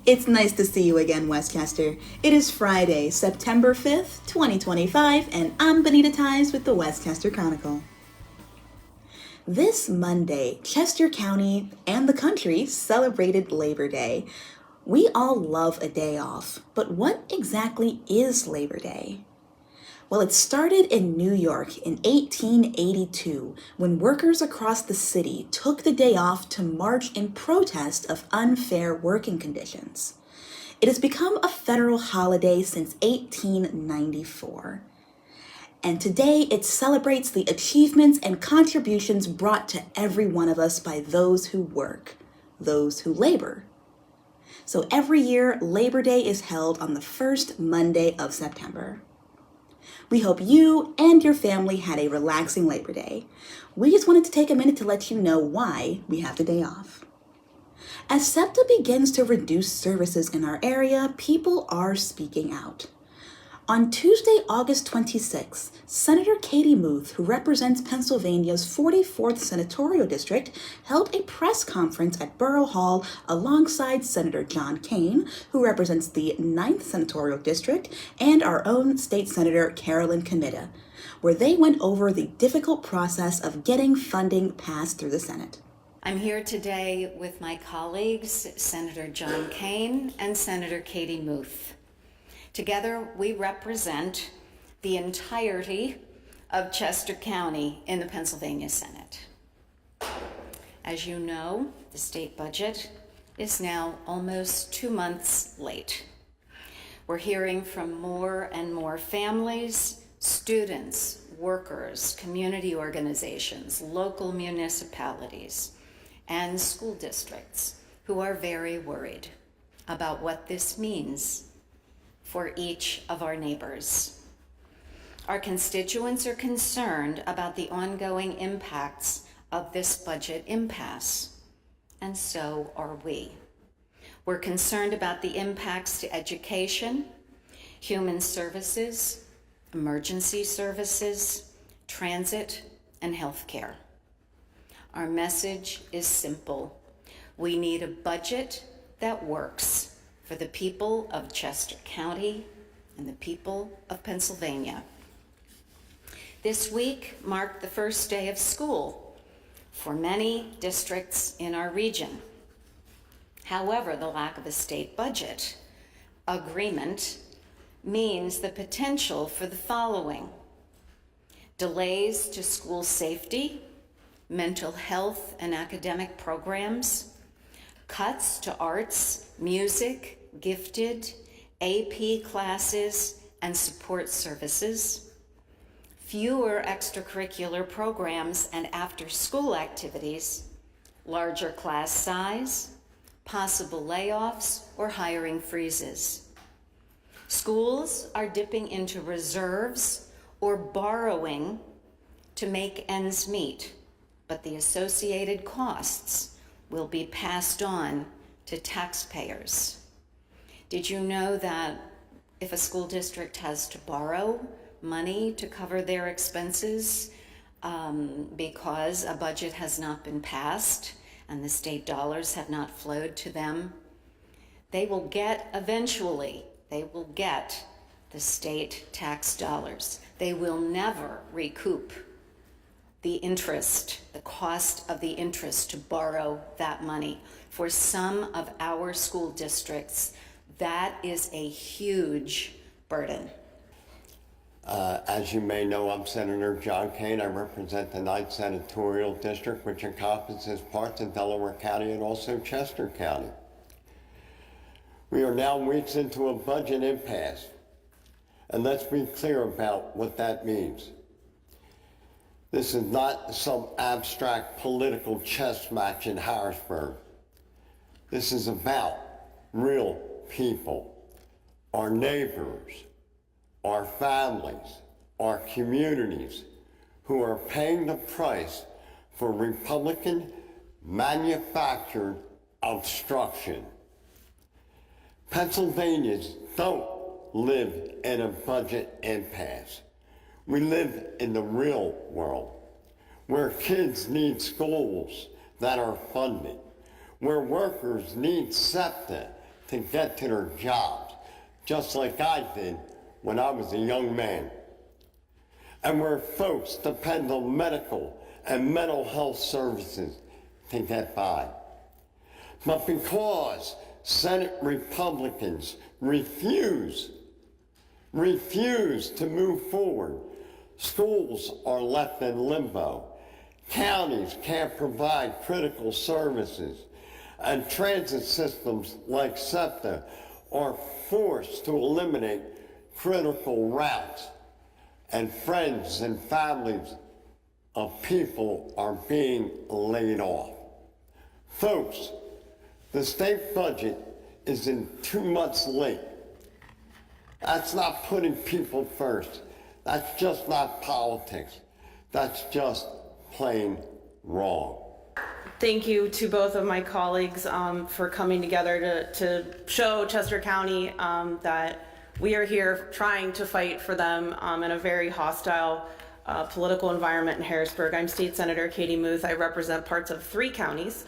It's nice to see you again, West Chester. It is Friday, September 5th, 2025, and I'm Bonita with the West Chester Chronicle. This Monday, Chester County and the country celebrated Labor Day. We all love a day off, but what exactly is Labor Day? Well, it started in New York in 1882 when workers across the city took the day off to march in protest of unfair working conditions. It has become a federal holiday since 1894. And today it celebrates the achievements and contributions brought to every one of us by those who work, those who labor. So every year, Labor Day is held on the first Monday of September. We hope you and your family had a relaxing Labor Day. We just wanted to take a minute to let you know why we have the day off. As SEPTA begins to reduce services in our area, people are speaking out. On Tuesday, August 26th, Senator Katie Muth, who represents Pennsylvania's 44th Senatorial District, held a press conference at Borough Hall alongside Senator John Kane, who represents the 9th Senatorial District, and our own State Senator Caroly Comitta, where they went over the difficult process of getting funding passed through the Senate. I'm here today with my colleagues, Senator John Kane and Senator Katie Muth. Together, we represent the entirety of Chester County in the Pennsylvania Senate. As you know, the state budget is now almost 2 months late. We're hearing from more and more families, students, workers, community organizations, local municipalities, and school districts who are very worried about what this means for each of our neighbors. Our constituents are concerned about the ongoing impacts of this budget impasse, and so are we. We're concerned about the impacts to education, human services, emergency services, transit, and healthcare. Our message is simple. We need a budget that works for the people of Chester County and the people of Pennsylvania. This week marked the first day of school for many districts in our region. However, the lack of a state budget agreement means the potential for the following: delays to school safety, mental health and academic programs, cuts to arts, music, gifted, AP classes, and support services, fewer extracurricular programs and after-school activities, larger class size, possible layoffs or hiring freezes. Schools are dipping into reserves or borrowing to make ends meet, but the associated costs will be passed on to taxpayers. Did you know that if a school district has to borrow money to cover their expenses because a budget has not been passed and the state dollars have not flowed to them, they will get the state tax dollars. They will never recoup the interest, the cost of the interest to borrow that money. For some of our school districts, that is a huge burden. As you may know, I'm Senator John Kane. I represent the 9th Senatorial District, which encompasses parts of Delaware County and also Chester County. We are now weeks into a budget impasse, and let's be clear about what that means. This is not some abstract political chess match in Harrisburg. This is about real people, our neighbors, our families, our communities who are paying the price for Republican manufactured obstruction. Pennsylvanians don't live in a budget impasse. We live in the real world, where kids need schools that are funded, where workers need SEPTA to get to their jobs, just like I did when I was a young man. And where folks depend on medical and mental health services to get by. But because Senate Republicans refuse to move forward, schools are left in limbo, counties can't provide critical services, and transit systems like SEPTA are forced to eliminate critical routes, and friends and families of people are being laid off. Folks, the state budget is in 2 months late. That's not putting people first. That's just not politics. That's just plain wrong. Thank you to both of my colleagues for coming together to show Chester County that we are here trying to fight for them in a very hostile political environment in Harrisburg. I'm State Senator Katie Muth. I represent parts of 3 counties,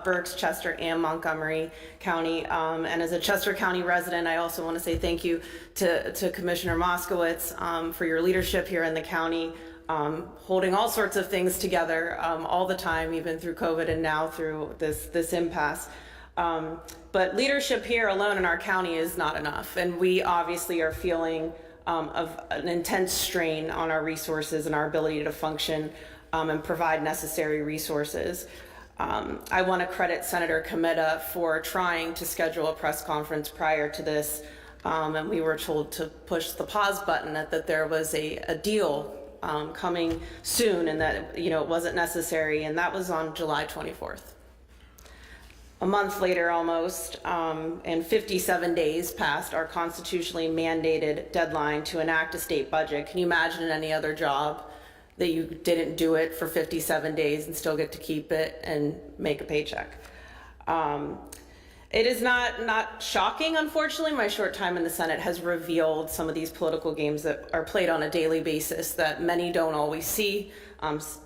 Berks, Chester, and Montgomery County. And as a Chester County resident, I also want to say thank you to Commissioner Moskowitz for your leadership here in the county, holding all sorts of things together all the time, even through COVID and now through this impasse. But leadership here alone in our county is not enough. And we obviously are feeling of an intense strain on our resources and our ability to function and provide necessary resources. I want to credit Senator Comitta for trying to schedule a press conference prior to this, and we were told to push the pause button, that there was a deal coming soon, and that it wasn't necessary, and that was on July 24th. A month later almost, and 57 days past our constitutionally mandated deadline to enact a state budget. Can you imagine in any other job that you didn't do it for 57 days and still get to keep it and make a paycheck? It is not shocking, unfortunately. My short time in the Senate has revealed some of these political games that are played on a daily basis that many don't always see.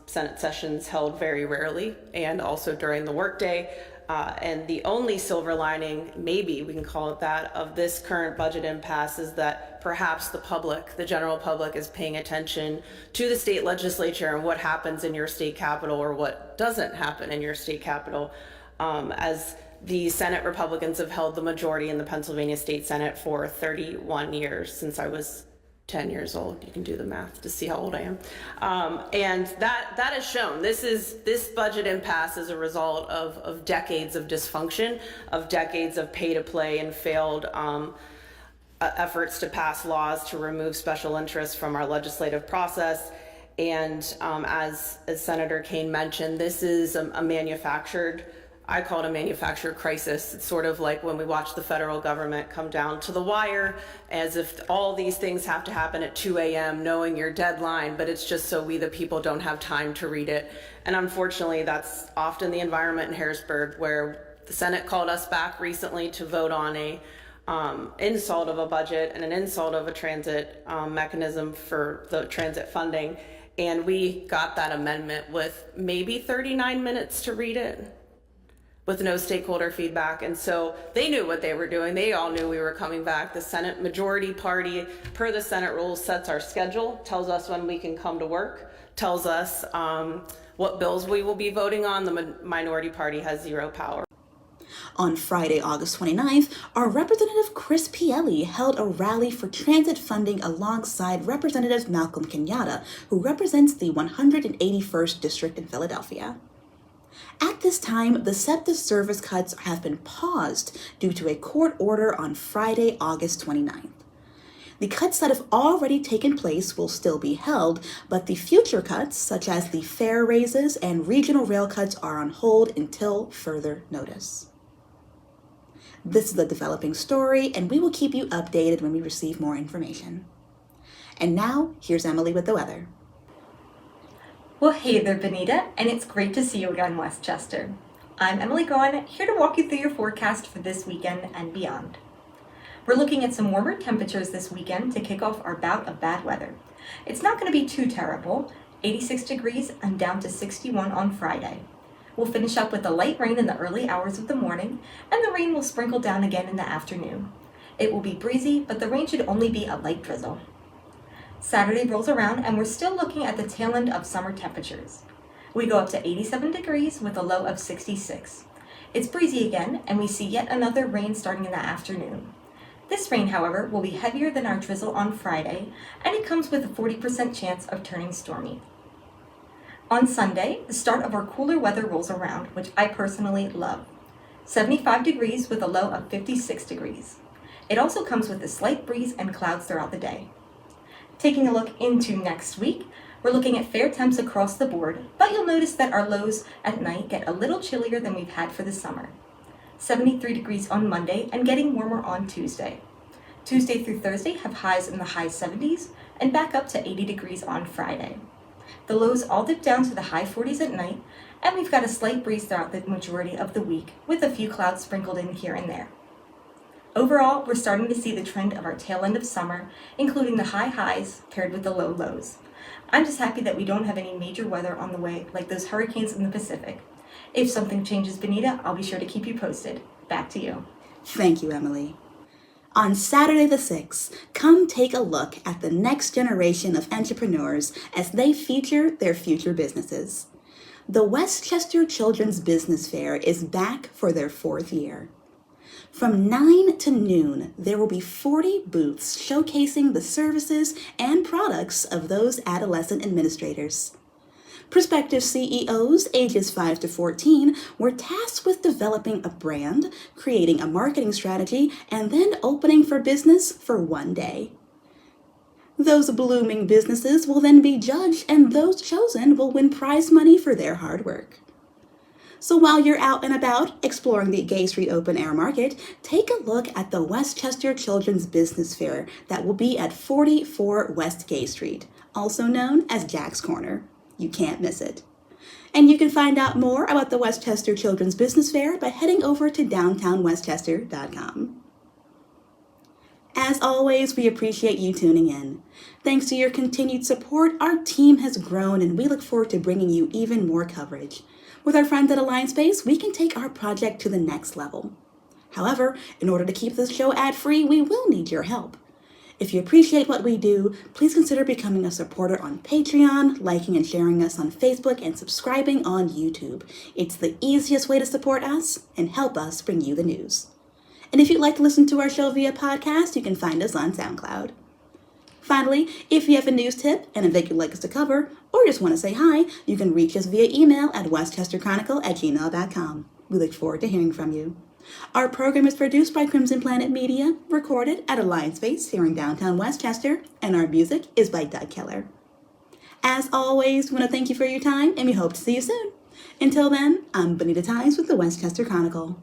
Senate sessions held very rarely, and also during the workday. And the only silver lining, maybe we can call it that, of this current budget impasse is that perhaps the general public is paying attention to the state legislature and what happens in your state capital or what doesn't happen in your state capital. As the Senate Republicans have held the majority in the Pennsylvania State Senate for 31 years, since I was 10 years old. You can do the math to see how old I am. And that has shown this budget impasse is a result of decades of dysfunction, of decades of pay to play and failed efforts to pass laws to remove special interests from our legislative process. And as Senator Kane mentioned, this is a manufactured, I call it a manufactured crisis. It's sort of like when we watch the federal government come down to the wire, as if all these things have to happen at 2 a.m. knowing your deadline, but it's just so we the people don't have time to read it. And unfortunately, that's often the environment in Harrisburg, where the Senate called us back recently to vote on a insult of a budget and an insult of a transit mechanism for the transit funding. And we got that amendment with maybe 39 minutes to read it, with no stakeholder feedback. And so they knew what they were doing. They all knew we were coming back. The Senate majority party, per the Senate rules, sets our schedule, tells us when we can come to work, tells us what bills we will be voting on. The minority party has zero power. On Friday, August 29th, our Representative Chris Pielli held a rally for transit funding alongside Representative Malcolm Kenyatta, who represents the 181st District in Philadelphia. At this time, the SEPTA service cuts have been paused due to a court order on Friday, August 29th. The cuts that have already taken place will still be held, but the future cuts, such as the fare raises and regional rail cuts, are on hold until further notice. This is a developing story, and we will keep you updated when we receive more information. And now, here's Emily with the weather. Well, hey there, Bonita, and it's great to see you again, West Chester. I'm Emily Goen, here to walk you through your forecast for this weekend and beyond. We're looking at some warmer temperatures this weekend to kick off our bout of bad weather. It's not going to be too terrible, 86 degrees and down to 61 on Friday. We'll finish up with a light rain in the early hours of the morning, and the rain will sprinkle down again in the afternoon. It will be breezy, but the rain should only be a light drizzle. Saturday rolls around and we're still looking at the tail end of summer temperatures. We go up to 87 degrees with a low of 66. It's breezy again, and we see yet another rain starting in the afternoon. This rain, however, will be heavier than our drizzle on Friday, and it comes with a 40% chance of turning stormy. On Sunday, the start of our cooler weather rolls around, which I personally love. 75 degrees with a low of 56 degrees. It also comes with a slight breeze and clouds throughout the day. Taking a look into next week, we're looking at fair temps across the board, but you'll notice that our lows at night get a little chillier than we've had for the summer. 73 degrees on Monday and getting warmer on Tuesday. Tuesday through Thursday have highs in the high 70s and back up to 80 degrees on Friday. The lows all dip down to the high 40s at night, and we've got a slight breeze throughout the majority of the week with a few clouds sprinkled in here and there. Overall, we're starting to see the trend of our tail end of summer, including the high highs paired with the low lows. I'm just happy that we don't have any major weather on the way like those hurricanes in the Pacific. If something changes, Bonita, I'll be sure to keep you posted. Back to you. Thank you, Emily. On Saturday the 6th, come take a look at the next generation of entrepreneurs as they feature their future businesses. The West Chester Children's Business Fair is back for their 4th year. From 9 to noon, there will be 40 booths showcasing the services and products of those adolescent administrators. Prospective CEOs ages 5 to 14 were tasked with developing a brand, creating a marketing strategy, and then opening for business for one day. Those blooming businesses will then be judged, and those chosen will win prize money for their hard work. So while you're out and about exploring the Gay Street Open Air Market, take a look at the West Chester Children's Business Fair that will be at 44 West Gay Street, also known as Jack's Corner. You can't miss it. And you can find out more about the West Chester Children's Business Fair by heading over to downtownwestchester.com. As always, we appreciate you tuning in. Thanks to your continued support, our team has grown, and we look forward to bringing you even more coverage. With our friends at Alliance Space, we can take our project to the next level. However, in order to keep this show ad-free, we will need your help. If you appreciate what we do, please consider becoming a supporter on Patreon, liking and sharing us on Facebook, and subscribing on YouTube. It's the easiest way to support us and help us bring you the news. And if you'd like to listen to our show via podcast, you can find us on SoundCloud. Finally, if you have a news tip, an event you'd like us to cover, or just want to say hi, you can reach us via email at westchesterchronicle@gmail.com. We look forward to hearing from you. Our program is produced by Crimson Planet Media, recorded at Alliance Space here in downtown West Chester, and our music is by Doug Keller. As always, we want to thank you for your time, and we hope to see you soon. Until then, I'm Bonita Ties with the West Chester Chronicle.